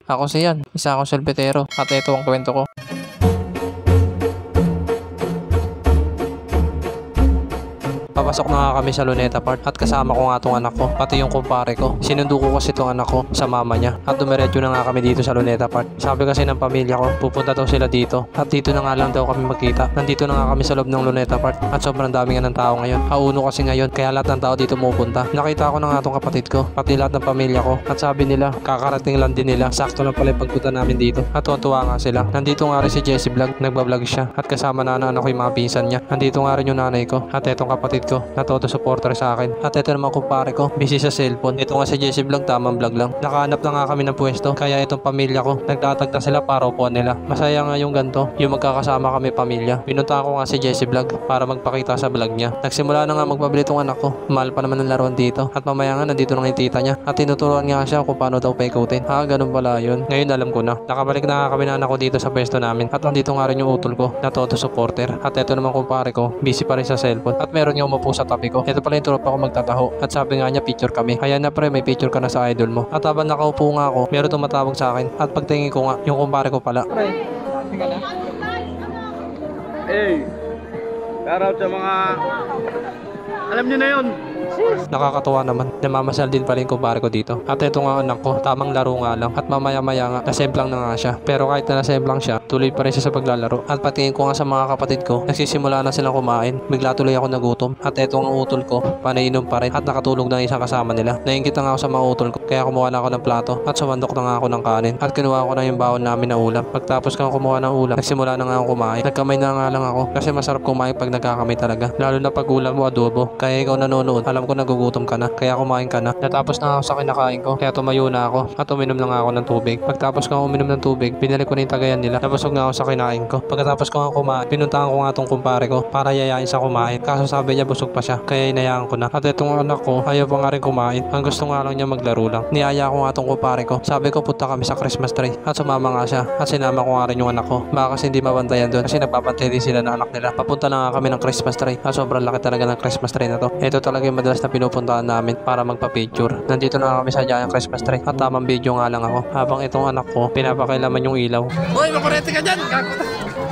Ako si Yan, isa akong solbetero at ito ang kwento ko. Papasok na nga kami sa Luneta Park at kasama ko nga tong anak ko, pati yung kumpare ko. Sinundo ko kasi tong anak ko sa mama niya at dumiretso na nga kami dito sa Luneta Park. Sabi kasi ng pamilya ko, pupunta daw sila dito at dito na nga lang daw kami magkita. Nandito na nga kami sa loob ng Luneta Park at sobrang dami nga ng tao ngayon. Auno kasi ngayon kaya lahat ng tao dito pupunta. Nakita ko na nga tong kapatid ko, pati lahat ng pamilya ko at sabi nila, kakarating lang din nila. Sakto lang pala yung pagpunta namin dito at tuwa nga sila. Nandito nga rin si Jessie Vlog, nagbablog siya at kasama na anak ko yung mga pinsan niya. Nandito nga rin yung nanay ko at etong kapatid ko na todo supporter sa akin. At ito naman kumpare ko, busy sa cellphone. Ito nga si Jessie Vlog, tamang vlog lang. Nakahanap na nga kami ng pwesto, kaya itong pamilya ko, nagtatagda sila para upuan nila. Masaya nga yung ganto, yung magkakasama kami pamilya. Pinunta ko nga si Jessie Vlog para magpakita sa vlog niya. Nagsimula na nga magpabili tong anak ko. Mahal pa naman ng laruan dito. At mamaya nga nandito na yung tita niya. At tinuturuan nga siya kung paano daw paikutin. Ganun pala yun. Ngayon alam ko na. Nakabalik na nga kami na anak ko dito sa pwesto namin. At nandito nga rin yung utol ko na todo supporter. At ito naman kumpare ko, busy pa rin sa cellphone. At meron nga umupo sa tabi ko. Ito pala yung tropa ko magtataho. At sabi nga niya picture kami. Kaya na pre, may picture ka na sa idol mo. At habang nakaupo nga ako, meron tumatawag sa akin. At pagtingin ko nga, yung kumpare ko pala. Hey, shoutout sa mga alam niyo na yun. Nakakatuwa naman, namamasal din pala yung kumpare ko dito. At ito nga anak ko, tamang laro nga lang. At mamaya-maya nga, nasemplang na nga siya. Pero kahit na nasemplang siya, tuloy pa rin siya sa paglalaro. At patingin ko nga sa mga kapatid ko, nagsisimula na silang kumain. Bigla tuloy ako nagutom. At ito ang utol ko, panainom pa rin. At nakatulog na isang kasama nila. Naingkit na nga ako sa mga utol ko, kaya kumuha na ako ng plato. At sumandok na nga ako ng kanin. At kinuha ko na yung bawon namin na ulam. Pagtapos kang kumuha ng ulam, nagsimula na nga ako kumain. Nagkamay na nga lang ako, kasi masarap kumain pag nagkakamay talaga. Lalo na pag ulam mo adobo. Kaya ikaw nanonood, alam ko nagugutom ka na, kaya kumain ka na. Natapos na ako sa kinakain ko, kaya tumayo na ako at uminom na nga ako ng tubig. Pagtapos ko uminom ng tubig, binalik ko na yung tagayan nila. Nabusog nga ako sa kinain ko. Pagkatapos ko nga kumain, pinuntahan ko nga tong kumpare ko para yayain sa kumain. Kaso sabi niya busog pa siya, kaya inayaan ko na. At itong anak ko, ayaw pa nga rin kumain. Ang gusto nga lang niya maglaro lang. Niyaya ko nga tong kumpare ko. Sabi ko punta kami sa Christmas tree. At sumama nga siya. At sinama ko nga rin yung anak ko. Baka kasi hindi mabantayan doon kasi nagpapantay din sila ng anak nila. Papunta na nga kami ng Christmas tree. At sobrang laki talaga ng Christmas tree na to. Ito talaga yung madalas na pinupuntahan namin para magpa-picture. Nandito na kami sa Giant Christmas tree at tamang video nga lang ako habang itong anak ko pinapakailaman yung ilaw. Hoy, makurete ka dyan!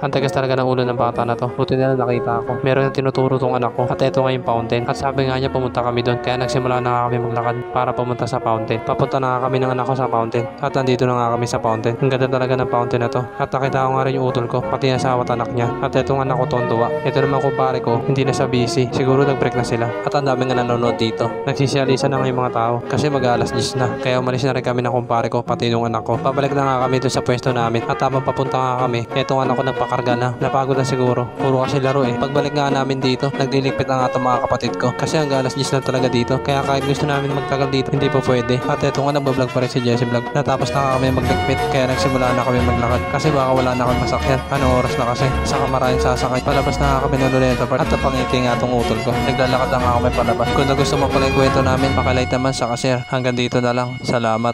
Ang tagas talaga ng ulo ng bata na to. Buti nila nakita ako. Meron na tinuturo tong anak ko at ito nga yung fountain. At sabi nga niya pumunta kami doon. Kaya nagsimula na kami maglakad para pumunta sa fountain. Papunta na kami ng anak ko sa fountain. At nandito na nga kami sa fountain. Ang ganda talaga ng fountain na to. At nakita ko nga rin yung utol ko, pati yung asawa at anak niya. At itong anak ko tonduwa. Ito naman kumpare ko, hindi na sa busy. Siguro nag-break na sila. At ang dami nga nanonood dito. Nagsisialisa na nga yung mga tao kasi mag-alas 10 na. Kaya umalis na rin kami ng kumpare ko, pati yung anak ko. Pabalik na nga kami doon sa pwesto namin. At habang papunta nga kami, itong anak ko nagpakarga na. Napagod na siguro. Puro kasi laro eh. Pagbalik nga namin dito, nagliligpit na nga itong mga kapatid ko. Kasi hanggang alas 10 lang talaga dito. Kaya kahit gusto namin magtagal dito, hindi po pwede. At ito nga nagbablog pa rin si Jessie Vlog. Natapos na kami magligpit. Kaya nagsimula na kami maglakad. Kasi baka wala na kami masakyan. Anong oras na kasi? Saka maraming sasakay. Palabas na nga kami ng Luneta Park. At napangiti nga itong utol ko. Naglalakad na nga kami palabas. Kung gusto mo pala yung kwento namin, pakilike naman sa share. Hanggang dito na lang. Salamat.